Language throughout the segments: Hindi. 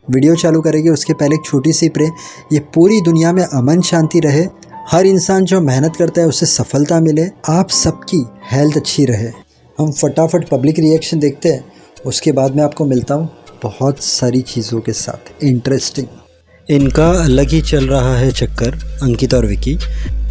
वीडियो चालू करेंगे उसके पहले एक छोटी सी प्रे, ये पूरी दुनिया में अमन शांति रहे, हर इंसान जो मेहनत करता है उसे सफलता मिले, आप सबकी हेल्थ अच्छी रहे। हम फटाफट पब्लिक रिएक्शन देखते हैं, उसके बाद मैं आपको मिलता हूँ बहुत सारी चीज़ों के साथ इंटरेस्टिंग। इनका अलग ही चल रहा है चक्कर, अंकिता और विकी।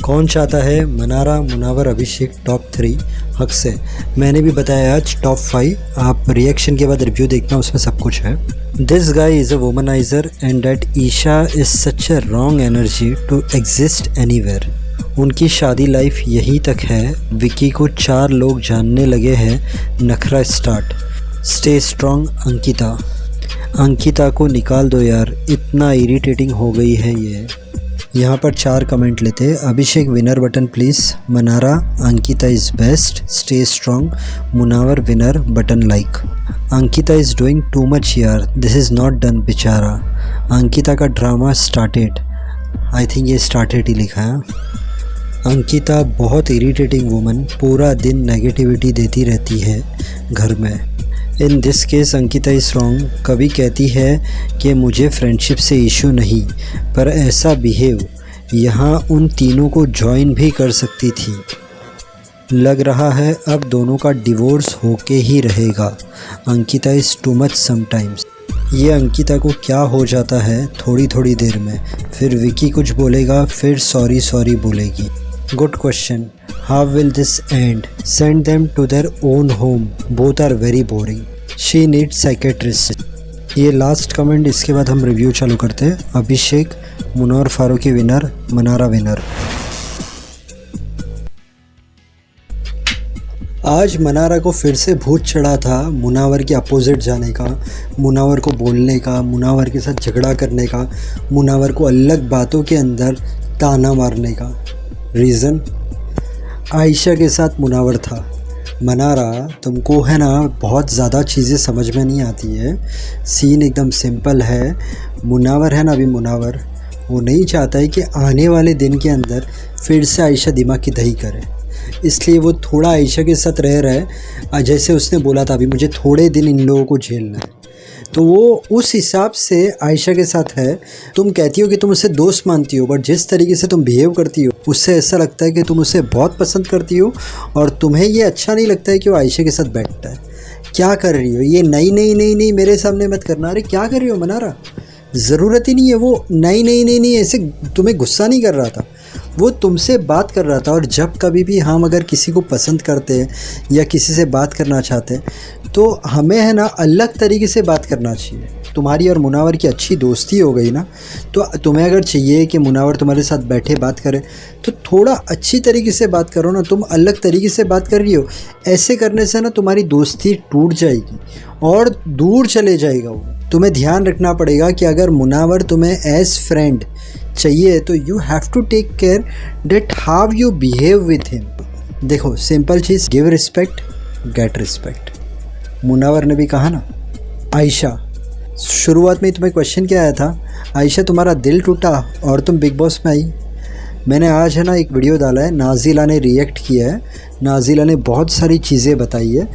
कौन चाहता है मनारा, मुनावर, अभिषेक टॉप 3? हक से। मैंने भी बताया आज टॉप 5, आप रिएक्शन के बाद रिव्यू देखना, उसमें सब कुछ है। This guy is a womaniser and that Isha is such a wrong energy to exist anywhere. उनकी शादी लाइफ यहीं तक है। विकी को 4 लोग जानने लगे हैं, नखरा start. Stay strong Ankita. Ankita को निकाल दो यार, इतना इरिटेटिंग हो गई है ये। यहाँ पर 4 कमेंट लेते हैं। Abhishek winner button please, Mannara Ankita is best, stay strong, Munawar winner button like. Ankita is doing too much यार, दिस इज़ नॉट डन बेचारा। अंकिता का ड्रामा स्टार्टेड, आई थिंक ये स्टार्टेड ही लिखा है। अंकिता बहुत इरिटेटिंग वुमन, पूरा दिन नेगेटिविटी देती रहती है घर में। In this case Ankita is wrong. कभी कहती है कि मुझे फ्रेंडशिप से इशू नहीं, पर ऐसा बिहेव यहाँ उन तीनों को ज्वाइन भी कर सकती थी। लग रहा है अब दोनों का डिवोर्स होके ही रहेगा। Ankita is too much sometimes. ये अंकिता को क्या हो जाता है थोड़ी थोड़ी देर में, फिर विकी कुछ बोलेगा, फिर सॉरी सॉरी बोलेगी। Good question, how will this end? Send them to their own home, both are very boring, she needs psychiatrist. ये लास्ट कमेंट, इसके बाद हम रिव्यू चालू करते हैं। Abhishek, Munawar Faruqui winner, Mannara winner. आज मनारा को फिर से भूत चढ़ा था मुनावर के अपोजिट जाने का, मुनावर को बोलने का, मुनावर के साथ झगड़ा करने का, मुनावर को अलग बातों के अंदर ताना मारने का। रीज़न, आयशा के साथ मुनावर था। मनारा, तुमको है ना बहुत ज़्यादा चीज़ें समझ में नहीं आती है, सीन एकदम सिंपल है। मुनावर है ना, अभी मुनावर वो नहीं चाहता है कि आने वाले दिन के अंदर फिर से आयशा दिमाग की दही करे, इसलिए वो थोड़ा आयशा के साथ रह रहा है। जैसे उसने बोला था अभी, मुझे थोड़े दिन इन लोगों को झेलना है, तो वो उस हिसाब से आयशा के साथ है। तुम कहती हो कि तुम उसे दोस्त मानती हो, बट जिस तरीके से तुम बिहेव करती हो उससे ऐसा लगता है कि तुम उसे बहुत पसंद करती हो, और तुम्हें ये अच्छा नहीं लगता है कि वो आयशा के साथ बैठता है। क्या कर रही हो ये? नहीं नहीं नहीं नहीं मेरे सामने मत करना। अरे क्या कर रही हो मनारा, ज़रूरत ही नहीं है। वो नहीं नहीं नहीं नहीं ऐसे तुम्हें गुस्सा नहीं कर रहा था, वो तुमसे बात कर रहा था। और जब कभी भी हम अगर किसी को पसंद करते हैं या किसी से बात करना चाहते हैं, तो हमें है ना अलग तरीके से बात करना चाहिए। तुम्हारी और मुनावर की अच्छी दोस्ती हो गई ना, तो तुम्हें अगर चाहिए कि मुनावर तुम्हारे साथ बैठे बात करे, तो थोड़ा अच्छी तरीके से बात करो ना। तुम अलग तरीके से बात कर रही हो, ऐसे करने से ना तुम्हारी दोस्ती टूट जाएगी और दूर चले जाएगा वो। तुम्हें ध्यान रखना पड़ेगा कि अगर मुनावर तुम्हें एज फ्रेंड चाहिए, तो you have to take care that how you behave with him. देखो सिंपल चीज़, give respect get respect. Munawar ने भी कहा ना। आयशा, शुरुआत में तुम्हें क्वेश्चन क्या आया था? आयशा तुम्हारा दिल टूटा और तुम बिग बॉस में आई। मैंने आज है ना एक वीडियो डाला है, नाजिला ने रिएक्ट किया है, नाजिला ने बहुत सारी चीज़ें बताई है,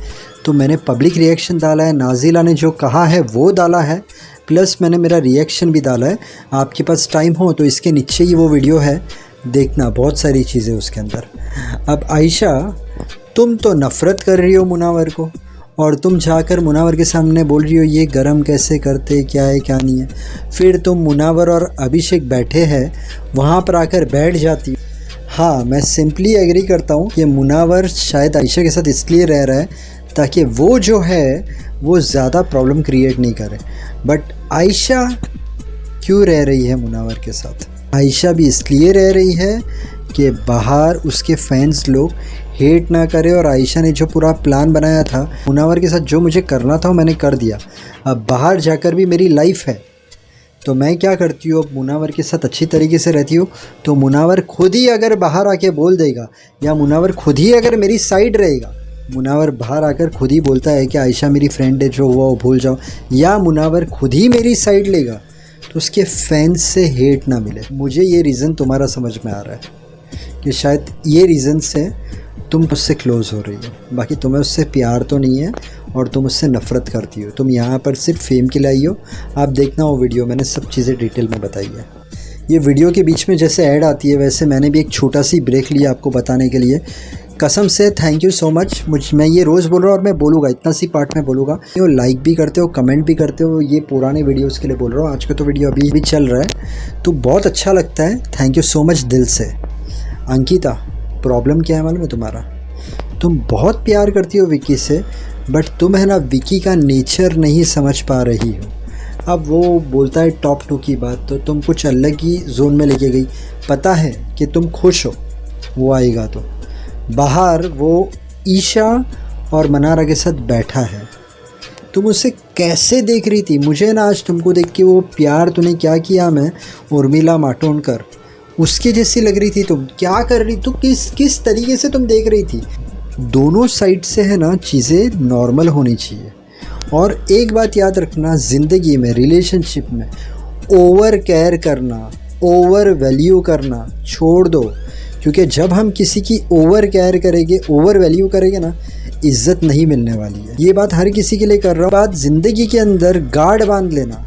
तो मैंने पब्लिक रिएक्शन डाला है। नाजिला ने जो कहा है वो डाला है, प्लस मैंने मेरा रिएक्शन भी डाला है। आपके पास टाइम हो तो इसके नीचे ही वो वीडियो है, देखना, बहुत सारी चीज़ें उसके अंदर। अब आयशा, तुम तो नफ़रत कर रही हो मुनावर को, और तुम जाकर मुनावर के सामने बोल रही हो ये गरम कैसे करते, क्या है क्या नहीं है। फिर तुम मुनावर और अभिषेक बैठे हैं, वहाँ पर आकर बैठ जाती। हाँ, मैं सिंपली एग्री करता हूँ कि मुनावर शायद आयशा के साथ इसलिए रह रहा है ताकि वो जो है वो ज़्यादा प्रॉब्लम क्रिएट नहीं करे। बट आयशा क्यों रह रही है मुनावर के साथ? आयशा भी इसलिए रह रही है कि बाहर उसके फैंस लोग हेट ना करे, और आयशा ने जो पूरा प्लान बनाया था मुनावर के साथ, जो मुझे करना था वो मैंने कर दिया। अब बाहर जाकर भी मेरी लाइफ है, तो मैं क्या करती हूँ, अब मुनावर के साथ अच्छी तरीके से रहती हूँ। तो मुनावर खुद ही अगर बाहर आके बोल देगा, या मुनावर खुद ही अगर मेरी साइड रहेगा, मुनावर बाहर आकर खुद ही बोलता है कि आयशा मेरी फ्रेंड है, जो हुआ वो भूल जाओ, या मुनावर खुद ही मेरी साइड लेगा, तो उसके फैंस से हेट ना मिले। मुझे ये रीज़न तुम्हारा समझ में आ रहा है कि शायद ये रीज़न से तुम मुझसे क्लोज़ हो रही हो, बाकी तुम्हें उससे प्यार तो नहीं है और तुम उससे नफ़रत करती हो। तुम यहाँ पर सिर्फ फेम के लिए आई हो। आप देखना वो वीडियो, मैंने सब चीज़ें डिटेल में बताई है। ये वीडियो के बीच में जैसे ऐड आती है वैसे मैंने भी एक छोटा सी ब्रेक लिया आपको बताने के लिए। कसम से थैंक यू सो मच। मैं ये रोज़ बोल रहा हूँ और मैं बोलूँगा, इतना सी पार्ट में बोलूँगा। वो लाइक भी करते हो, कमेंट भी करते हो, ये पुराने वीडियोस के लिए बोल रहा हूँ। आज का तो वीडियो अभी भी चल रहा है तो बहुत अच्छा लगता है। थैंक यू सो मच दिल से। अंकिता, प्रॉब्लम क्या है मालूम है तुम्हारा? तुम बहुत प्यार करती हो विकी से, बट तुम है ना विकी का नेचर नहीं समझ पा रही हो। अब वो बोलता है टॉप 2 की बात तो तुम कुछ अलग ही जोन में लेके गई। पता है कि तुम खुश हो, वो आएगा तो बाहर वो ईशा और मनारा के साथ बैठा है। तुम उसे कैसे देख रही थी? मुझे ना आज तुमको देख के वो प्यार तूने क्या किया, मैं उर्मिला मातोंडकर उसके जैसी लग रही थी। तुम क्या कर रही, तो किस तरीके से तुम देख रही थी? दोनों साइड से है ना चीज़ें नॉर्मल होनी चाहिए। और एक बात याद रखना, ज़िंदगी में रिलेशनशिप में ओवर केयर करना, ओवर वैल्यू करना छोड़ दो। क्योंकि जब हम किसी की ओवर केयर करेंगे, ओवर वैल्यू करेंगे ना, इज़्ज़त नहीं मिलने वाली है। ये बात हर किसी के लिए कर रहा हूँ। बात ज़िंदगी के अंदर गार्ड बांध लेना,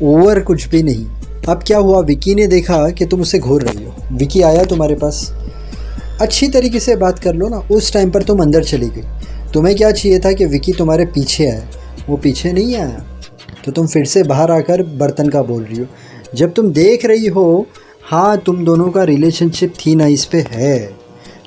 ओवर कुछ भी नहीं। अब क्या हुआ, विकी ने देखा कि तुम उसे घूर रही हो। विकी आया तुम्हारे पास, अच्छी तरीके से बात कर लो ना। उस टाइम पर तुम अंदर चली गई। तुम्हें क्या चाहिए था कि विकी तुम्हारे पीछे आए, वो पीछे नहीं आया तो तुम फिर से बाहर आकर बर्तन का बोल रही हो। जब तुम देख रही हो हाँ तुम दोनों का रिलेशनशिप थी ना इस पे है,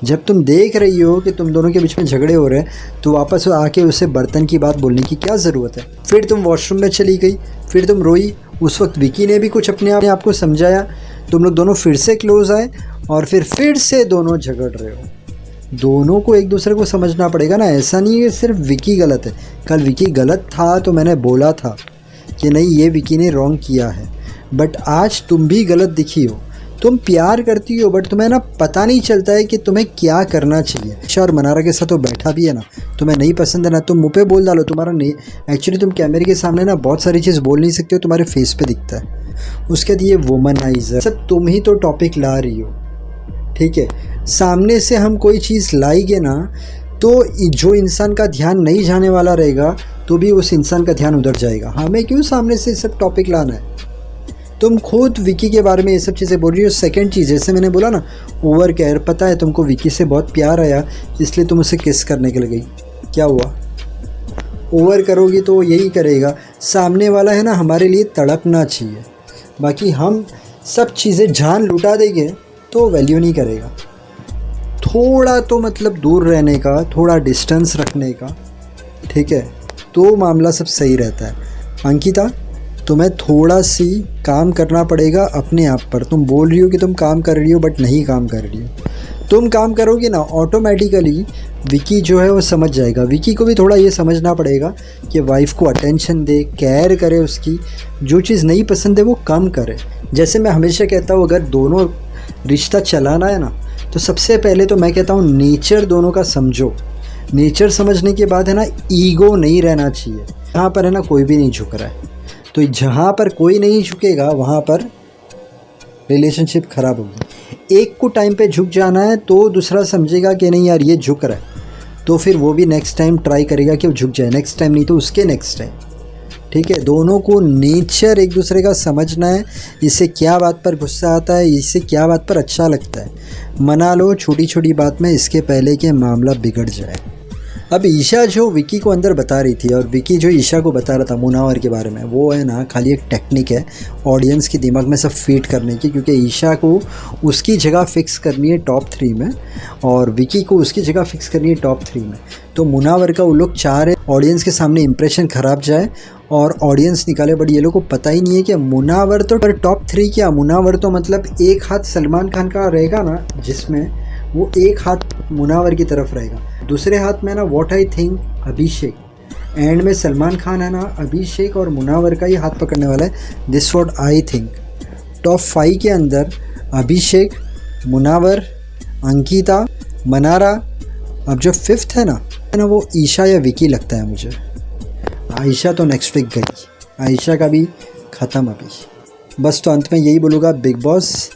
जब तुम देख रही हो कि तुम दोनों के बीच में झगड़े हो रहे हैं तो वापस आके उसे बर्तन की बात बोलने की क्या ज़रूरत है? फिर तुम वॉशरूम में चली गई, फिर तुम रोई। उस वक्त विकी ने भी कुछ अपने आप को समझाया, तुम लोग दोनों फिर से क्लोज आए और फिर से दोनों झगड़ रहे हो। दोनों को एक दूसरे को समझना पड़ेगा ना। ऐसा नहीं है सिर्फ विकी गलत है। कल विकी गलत था तो मैंने बोला था कि नहीं ये विकी ने रॉन्ग किया है, बट आज तुम भी गलत दिखी हो। तुम प्यार करती हो बट तुम्हें ना पता नहीं चलता है कि तुम्हें क्या करना चाहिए। ईशा और मनारा के साथ तो बैठा भी है ना, तुम्हें नहीं पसंद है ना, तुम मुँह पे बोल डालो। तुम्हारा नहीं, एक्चुअली तुम कैमरे के सामने ना बहुत सारी चीज़ बोल नहीं सकते हो, तुम्हारे फेस पे दिखता है। उसके बाद ये वुमनाइजर सब तुम ही तो टॉपिक ला रही हो, ठीक है। सामने से हम कोई चीज़ लाएंगे ना तो जो इंसान का ध्यान नहीं जाने वाला रहेगा तो भी उस इंसान का ध्यान उधर जाएगा। हमें क्यों सामने से सब टॉपिक लाना है? तुम खुद विकी के बारे में ये सब चीज़ें बोल रही हो। सेकंड चीज़, जैसे मैंने बोला ना ओवर केयर, पता है तुमको विकी से बहुत प्यार आया इसलिए तुम उसे किस करने के लिए गई। क्या हुआ? ओवर करोगी तो यही करेगा। सामने वाला है ना हमारे लिए तड़पना चाहिए, बाकी हम सब चीज़ें जान लुटा देंगे तो वैल्यू नहीं करेगा। थोड़ा तो मतलब दूर रहने का, थोड़ा डिस्टेंस रखने का, ठीक है, तो मामला सब सही रहता है। अंकिता, तुम्हें थोड़ा सी काम करना पड़ेगा अपने आप पर। तुम बोल रही हो कि तुम काम कर रही हो बट नहीं काम कर रही हो। तुम काम करोगी ना ऑटोमेटिकली विकी जो है वो समझ जाएगा। विकी को भी थोड़ा ये समझना पड़ेगा कि वाइफ को अटेंशन दे, केयर करे, उसकी जो चीज़ नहीं पसंद है वो कम करे। जैसे मैं हमेशा कहता हूँ अगर दोनों रिश्ता चलाना है ना तो सबसे पहले तो मैं कहता हूँ नेचर दोनों का समझो। नेचर समझने के बाद है ना ईगो नहीं रहना चाहिए। यहाँ पर है ना कोई भी नहीं झुक रहा है, तो जहाँ पर कोई नहीं झुकेगा वहाँ पर रिलेशनशिप ख़राब होगी। एक को टाइम पे झुक जाना है तो दूसरा समझेगा कि नहीं यार ये झुक रहा है, तो फिर वो भी नेक्स्ट टाइम ट्राई करेगा कि वो झुक जाए। नेक्स्ट टाइम नहीं तो उसके नेक्स्ट टाइम, ठीक है। दोनों को नेचर एक दूसरे का समझना है। इससे क्या बात पर गुस्सा आता है, इससे क्या बात पर अच्छा लगता है, मना लो छोटी छोटी बात में, इसके पहले कि मामला बिगड़ जाए। अब ईशा जो विकी को अंदर बता रही थी और विकी जो ईशा को बता रहा था मुनावर के बारे में, वो है ना खाली एक टेक्निक है ऑडियंस के दिमाग में सब फीड करने की। क्योंकि ईशा को उसकी जगह फ़िक्स करनी है टॉप 3 में और विकी को उसकी जगह फ़िक्स करनी है टॉप 3 में। तो मुनावर का वो लोग चाह रहे ऑडियंस के सामने इंप्रेशन ख़राब जाए और ऑडियंस निकाले, बट ये लोग को पता ही नहीं है कि मुनावर तो पर टॉप 3 क्या, मुनावर तो मतलब एक हाथ सलमान खान का रहेगा ना, जिसमें वो एक हाथ मुनावर की तरफ रहेगा, दूसरे हाथ में ना what I think Abhishek, and में सलमान खान है ना अभिषेक और मुनावर का ही हाथ पकड़ने वाला है। This what I think. Top 5 के अंदर अभिषेक, मुनावर, अंकिता, मनारा, अब जो 5th है ना वो ईशा या विकी लगता है मुझे। आयशा तो नेक्स्ट वीक गई, आयशा का भी ख़त्म अभी। बस तो अंत में यही बोलूँगा, बिग बॉस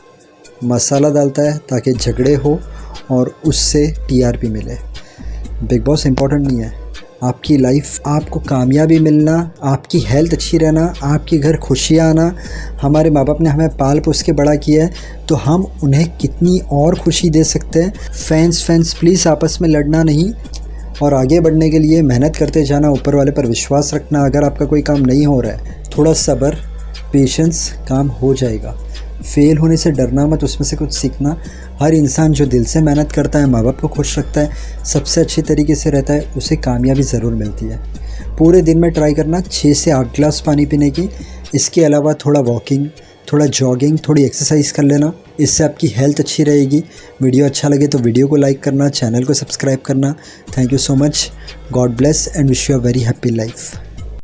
मसाला डालता है ताकि झगड़े हो और उससे टीआरपी मिले। बिग बॉस इम्पोर्टेंट नहीं है, आपकी लाइफ, आपको कामयाबी मिलना, आपकी हेल्थ अच्छी रहना, आपके घर खुशियाँ आना। हमारे माँ बाप ने हमें पाल पोस के बड़ा किया है, तो हम उन्हें कितनी और खुशी दे सकते हैं। फैंस प्लीज़ आपस में लड़ना नहीं, और आगे बढ़ने के लिए मेहनत करते जाना, ऊपर वाले पर विश्वास रखना। अगर आपका कोई काम नहीं हो रहा है, थोड़ा सब्र, पेशेंस, काम हो जाएगा। फेल होने से डरना मत, उसमें से कुछ सीखना। हर इंसान जो दिल से मेहनत करता है, माँ बाप को खुश रखता है, सबसे अच्छे तरीके से रहता है, उसे कामयाबी ज़रूर मिलती है। पूरे दिन में ट्राई करना 6 से 8 ग्लास पानी पीने की। इसके अलावा थोड़ा वॉकिंग, थोड़ा जॉगिंग, थोड़ी एक्सरसाइज कर लेना, इससे आपकी हेल्थ अच्छी रहेगी। वीडियो अच्छा लगे तो वीडियो को लाइक करना, चैनल को सब्सक्राइब करना। Thank you so much. God bless and wish you a very happy life.